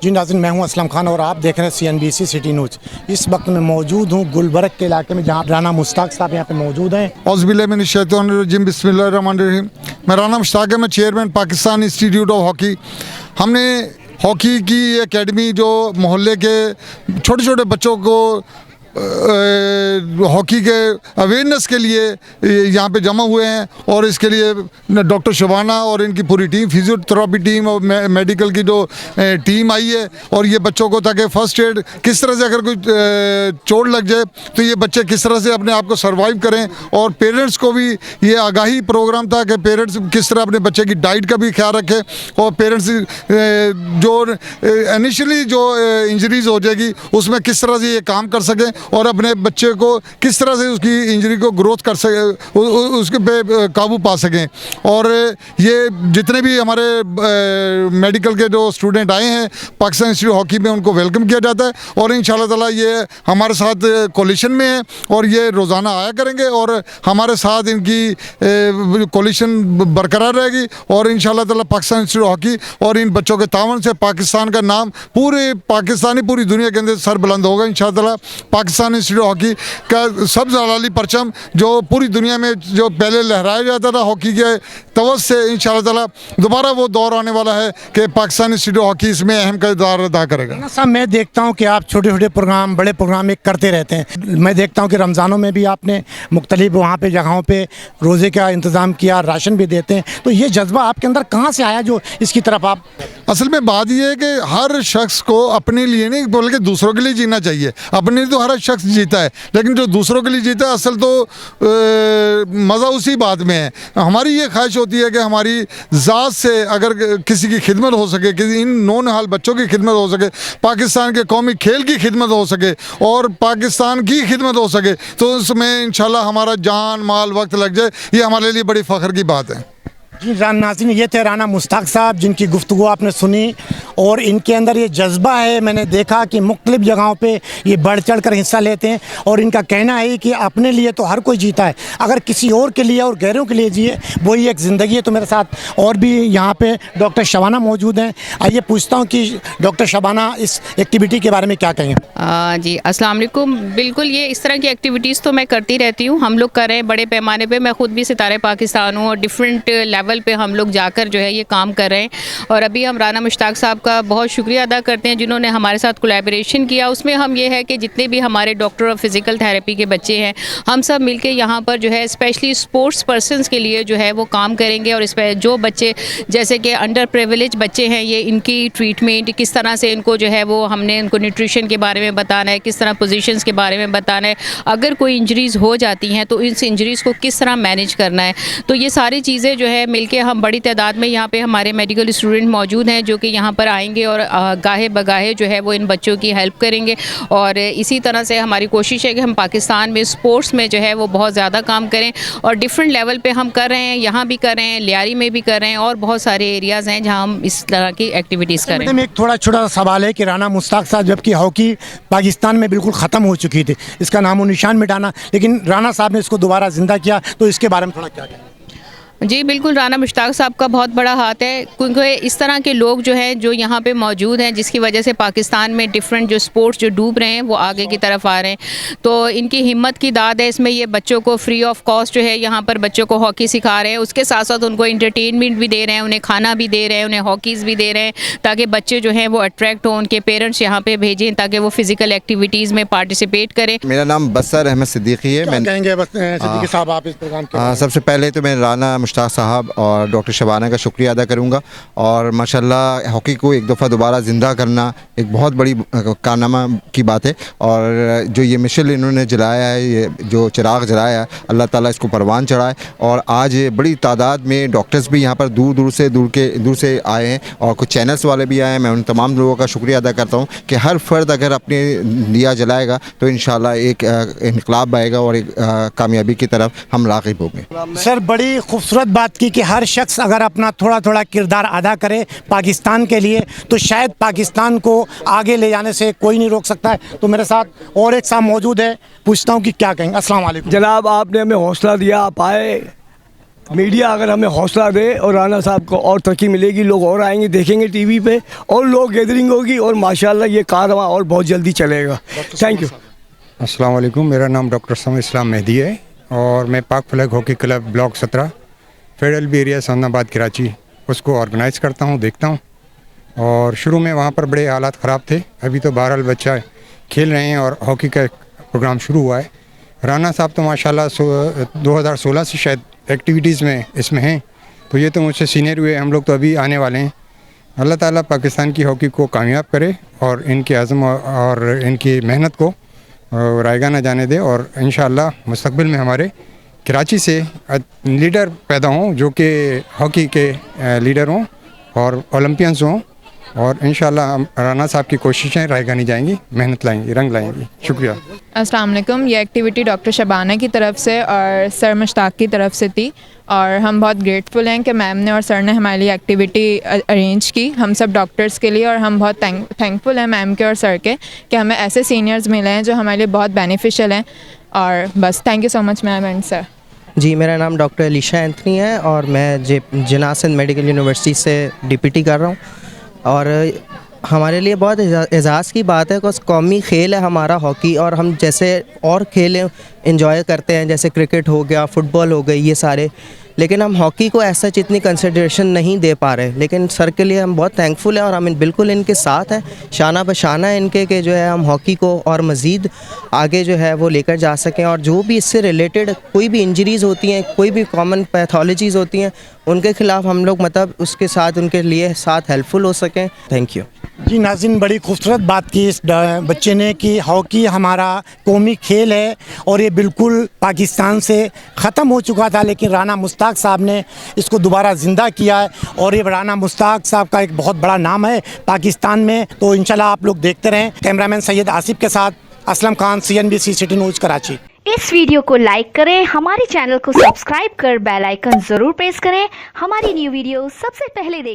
जी नाज़रीन, मैं हूं असलम खान और आप देख रहे हैं CNBC सिटी न्यूज़। इस वक्त मैं मौजूद हूं गुलबर्ग के इलाके में, जहां राना मुश्ताक साहब यहां पे मौजूद हैं। औज़ुबिल्लाहिमिनश्शैतानिर्रजीम बिस्मिल्लाहिर्रहमानिर्रहीम। मैं राना मुश्ताक है, मैं chairman Pakistan institute of hockey. हमने हॉकी की एकेडमी जो मोहल्ले के छोटे छोटे बच्चों को हॉकी के अवेयरनेस के लिए यहाँ पे जमा हुए हैं, और इसके लिए डॉक्टर शबाना और इनकी पूरी टीम, फिजियोथेरापी टीम और मेडिकल की जो टीम आई है, और ये बच्चों को ताकि फ़र्स्ट एड किस तरह से अगर कोई चोट लग जाए तो ये बच्चे किस तरह से अपने आप को सर्वाइव करें, और पेरेंट्स को भी ये आगाही प्रोग्राम था कि पेरेंट्स किस तरह अपने बच्चे की डाइट का भी ख्याल रखें, और पेरेंट्स जो इनिशियली जो इंजरीज़ हो जाएगी उसमें किस तरह से ये काम कर सकें और अपने बच्चे को किस तरह से उसकी इंजरी को ग्रोथ कर सके, उसके पे काबू पा सकें। और ये जितने भी हमारे मेडिकल के जो स्टूडेंट आए हैं पाकिस्तान इंस्टीट्यूट हॉकी में, उनको वेलकम किया जाता है, और इंशाल्लाह ताला ये हमारे साथ कोलिशन में है और ये रोज़ाना आया करेंगे, और हमारे साथ इनकी कोलिशन बरकरार रहेगी, और इंशाल्लाह ताला पाकिस्तान इंस्टीट्यूट हॉकी और इन बच्चों के तावन से पाकिस्तान का नाम पूरी दुनिया के अंदर सर बुलंद होगा इंशाल्लाह ताला। पाकिस्तान इंस्टीट्यूट हॉकी का सब जलाली परचम जो पूरी दुनिया में जो पहले लहराया जाता था हॉकी के तवज्जो से, इंशाल्लाह ताला दोबारा वो दौर आने वाला है कि पाकिस्तान इंस्टीट्यूट हॉकी इसमें अहम किरदार अदा करेगा। साहब, मैं देखता हूँ कि आप छोटे छोटे प्रोग्राम, बड़े प्रोग्राम एक करते रहते हैं। मैं देखता हूँ कि रमज़ानों में भी आपने मुख्तलिफ वहाँ पे जगहों पे रोज़े का इंतज़ाम किया, राशन भी देते हैं, तो ये जज्बा आपके अंदर कहाँ से आया जो इसकी तरफ आप? असल में बात यह है कि हर शख्स को अपने लिए नहीं बल्कि दूसरों के लिए जीना चाहिए। अपने लिए तो हर शख्स जीता है, लेकिन जो दूसरों के लिए जीता है असल तो मज़ा उसी बात में है। हमारी ये ख्वाहिश होती है कि हमारी ज़ात से अगर किसी की खिदमत हो सके, किसी इन नौनिहाल बच्चों की खिदमत हो सके, पाकिस्तान के कौमी खेल की खिदमत हो सके और पाकिस्तान की खिदमत हो सके, तो उसमें इंशाल्लाह हमारा जान माल वक्त लग जाए, ये हमारे लिए बड़ी फ़ख्र की बात है। जी नाज़रीन, ये थे राना मुश्ताक साहब जिनकी गुफ्तगू आपने सुनी, और इनके अंदर ये जज्बा है। मैंने देखा कि मुख्तलिफ़ जगहों पे ये बढ़ चढ़ कर हिस्सा लेते हैं, और इनका कहना है कि अपने लिए तो हर कोई जीता है, अगर किसी और के लिए और गैरों के लिए जिए वही एक ज़िंदगी है। तो मेरे साथ और भी यहाँ पे डॉक्टर शबाना मौजूद हैं। आइए पूछता हूँ कि डॉक्टर शबाना इस एक्टिविटी के बारे में क्या कहेंगे? जी अस्सलाम वालेकुम। बिल्कुल, ये इस तरह की एक्टिविटीज़ तो मैं करती रहती हूँ, हम लोग कर रहे हैं बड़े पैमाने पर। मैं ख़ुद भी सितारे पाकिस्तान हूँ और डिफरेंट लेवल पे हम लोग जाकर जो है ये काम कर रहे हैं। और अभी हम राना मुश्ताक साहब का बहुत शुक्रिया अदा करते हैं जिन्होंने हमारे साथ कोलैबोरेशन किया। उसमें हम ये है कि जितने भी हमारे डॉक्टर और फिज़िकल थेरेपी के बच्चे हैं, हम सब मिलके यहाँ पर जो है स्पेशली स्पोर्ट्स पर्सनस के लिए जो है वो काम करेंगे। और इस पर जो बच्चे जैसे कि अंडर प्रिविलेज बच्चे हैं, ये इनकी ट्रीटमेंट किस तरह से इनको जो है वो हमने उनको न्यूट्रिशन के बारे में बताना है, किस तरह पोजीशंस के बारे में बताना है, अगर कोई इंजरीज़ हो जाती हैं तो इस इंजरीज़ को किस तरह मैनेज करना है। तो ये सारी चीज़ें जो है मिलके हम बड़ी तादाद में यहाँ पे हमारे मेडिकल स्टूडेंट मौजूद हैं जो कि यहाँ पर आएंगे और गाहे बगाहे जो है वो इन बच्चों की हेल्प करेंगे। और इसी तरह से हमारी कोशिश है कि हम पाकिस्तान में स्पोर्ट्स में जो है वो बहुत ज़्यादा काम करें, और डिफरेंट लेवल पे हम कर रहे हैं, यहाँ भी कर रहे हैं, लियारी में भी कर रहे हैं, और बहुत सारे एरियाज़ हैं जहाँ हम इस तरह की एक्टिविटीज़ करें। मैडम, एक थोड़ा छोटा सा सवाल है कि राना मुश्ताक साहब जबकि हॉकी पाकिस्तान में बिल्कुल ख़त्म हो चुकी थी, इसका नामो निशान मिटाना, लेकिन राना साहब ने इसको दोबारा ज़िंदा किया, तो इसके बारे में थोड़ा क्या कहें? जी बिल्कुल, राना मुश्ताक साहब का बहुत बड़ा हाथ है, क्योंकि इस तरह के लोग जो हैं जो यहाँ पे मौजूद हैं, जिसकी वजह से पाकिस्तान में डिफरेंट जो स्पोर्ट्स जो डूब रहे हैं वो आगे की तरफ आ रहे हैं। तो इनकी हिम्मत की दाद है इसमें। ये बच्चों को फ्री ऑफ कॉस्ट जो है यहाँ पर बच्चों को हॉकी सिखा रहे हैं, उसके साथ साथ उनको इंटरटेनमेंट भी दे रहे हैं, उन्हें खाना भी दे रहे हैं, उन्हें हॉकीज़ भी दे रहे हैं, ताकि बच्चे जो हैं वो अट्रैक्ट हों, उनके पेरेंट्स यहाँ पर भेजें ताकि वो फिज़िकल एक्टिविटीज़ में पार्टिसिपेट करें। मेरा नाम बसर अहमद सिद्दीकी है। मैं कहेंगे सिद्दीकी साहब आप इस प्रोग्राम के? सबसे पहले तो मैं राना मुश्ताक साहब और डॉक्टर शबाना का शुक्रिया अदा करूँगा, और माशाल्लाह हॉकी को एक दफ़ा दोबारा ज़िंदा करना एक बहुत बड़ी कारनामा की बात है। और जो ये मिशन इन्होंने जलाया है, ये जो चिराग जलाया है, अल्लाह ताला इसको परवान चढ़ाए। और आज बड़ी तादाद में डॉक्टर्स भी यहाँ पर दूर से आए हैं, और कुछ चैनल्स वाले भी आए हैं। मैं उन तमाम लोगों का शुक्रिया अदा करता हूँ कि हर फ़र्द अगर अपने दिया जलाएगा तो इंशाल्लाह एक इनकलाब आएगा और एक कामयाबी की तरफ हम राग़िब होंगे। सर, बड़ी खूबसूरत बात की कि हर शख्स अगर अपना थोड़ा थोड़ा किरदार अदा करे पाकिस्तान के लिए, तो शायद पाकिस्तान को आगे ले जाने से कोई नहीं रोक सकता है। तो मेरे साथ और एक साहब मौजूद है, पूछता हूँ कि क्या कहेंगे। अस्सलाम वालेकुम जनाब, आपने हमें हौसला दिया, आप आए, मीडिया अगर हमें हौसला दे और राना साहब को और तरक्की मिलेगी, लोग और आएंगे, देखेंगे टीवी पे और लोग गैदरिंग होगी और माशाल्लाह ये कारवां और बहुत जल्दी चलेगा। Thank you. अस्सलाम वालेकुम, मेरा नाम डॉक्टर समर इस्लाम मेहदी है और मैं Pak flag hockey club block 17 federal B area Sannabad Karachi उसको ऑर्गेनाइज़ करता हूँ, देखता हूँ। और शुरू में वहाँ पर बड़े हालात ख़राब थे, अभी तो बहरहाल बच्चा खेल रहे हैं और हॉकी का प्रोग्राम शुरू हुआ है। राना साहब तो माशाल्लाह 2016 से शायद एक्टिविटीज़ में इसमें हैं, तो ये तो मुझसे सीनियर हुए, हम लोग तो अभी आने वाले हैं। अल्लाह ताला पाकिस्तान की हॉकी को कामयाब करे और इनके आज़म और इनकी मेहनत को रायगा ना जाने दे और इंशाअल्लाह मुस्तक़बिल में हमारे कराची से लीडर पैदा हों जो कि हॉकी के लीडर हों और ओलंपियंस हों और इंशाअल्लाह राना साहब की कोशिशें रायगा नहीं जाएंगी, मेहनत लाएंगी, रंग लाएंगी। शुक्रिया। अस्सलाम वालेकुम। ये एक्टिविटी डॉक्टर शबाना की तरफ से और सर मुश्ताक की तरफ से थी और हम बहुत ग्रेटफुल हैं कि मैम ने और सर ने हमारे लिए एक्टिविटी अरेंज की, हम सब डॉक्टर्स के लिए। और हम बहुत थैंकफुल हैं मैम के और सर के कि हमें ऐसे सीनियर्स मिले हैं जो हमारे लिए बहुत बेनिफिशियल हैं। और बस thank you so much ma'am and sir. जी, मेरा नाम डॉक्टर अलीशा एंथनी है और मैं जनाब मेडिकल यूनिवर्सिटी से डीपीटी कर रहा हूँ। और हमारे लिए बहुत एजाज़ की बात है कि कौमी खेल है हमारा हॉकी, और हम जैसे और खेल इंजॉय करते हैं जैसे क्रिकेट हो गया, फुटबॉल हो गई, ये सारे, लेकिन हम हॉकी को ऐसा इतनी कंसिडरेशन नहीं दे पा रहे। लेकिन सर के लिए हम बहुत थैंकफुल हैं और हम बिल्कुल इनके साथ हैं, शाना बशाना है इनके कि जो है हम हॉकी को और मज़ीद आगे जो है वो लेकर जा सकें। और जो भी इससे रिलेटेड कोई भी इंजरीज़ होती हैं, कोई भी कॉमन पैथोलॉजीज़ होती हैं, उनके ख़िलाफ़ हम लोग मतलब उसके साथ उनके लिए साथ हेल्पफुल हो सकें। Thank you. जी नाज़रीन, बड़ी खूबसूरत बात की इस बच्चे ने कि हॉकी हमारा कौमी खेल है और ये बिल्कुल पाकिस्तान से ख़त्म हो चुका था, लेकिन राना मुश्ताक साहब ने इसको दोबारा ज़िंदा किया है और ये राना मुश्ताक साहब का एक बहुत बड़ा नाम है पाकिस्तान में। तो इंशाल्लाह आप लोग देखते रहें। कैमरामैन सैयद आसिफ के साथ Aslam Khan, CNBC city news Karachi. इस वीडियो को लाइक करें, हमारे चैनल को सब्सक्राइब कर बेल आइकन ज़रूर प्रेस करें हमारी न्यू वीडियो सबसे पहले देखें।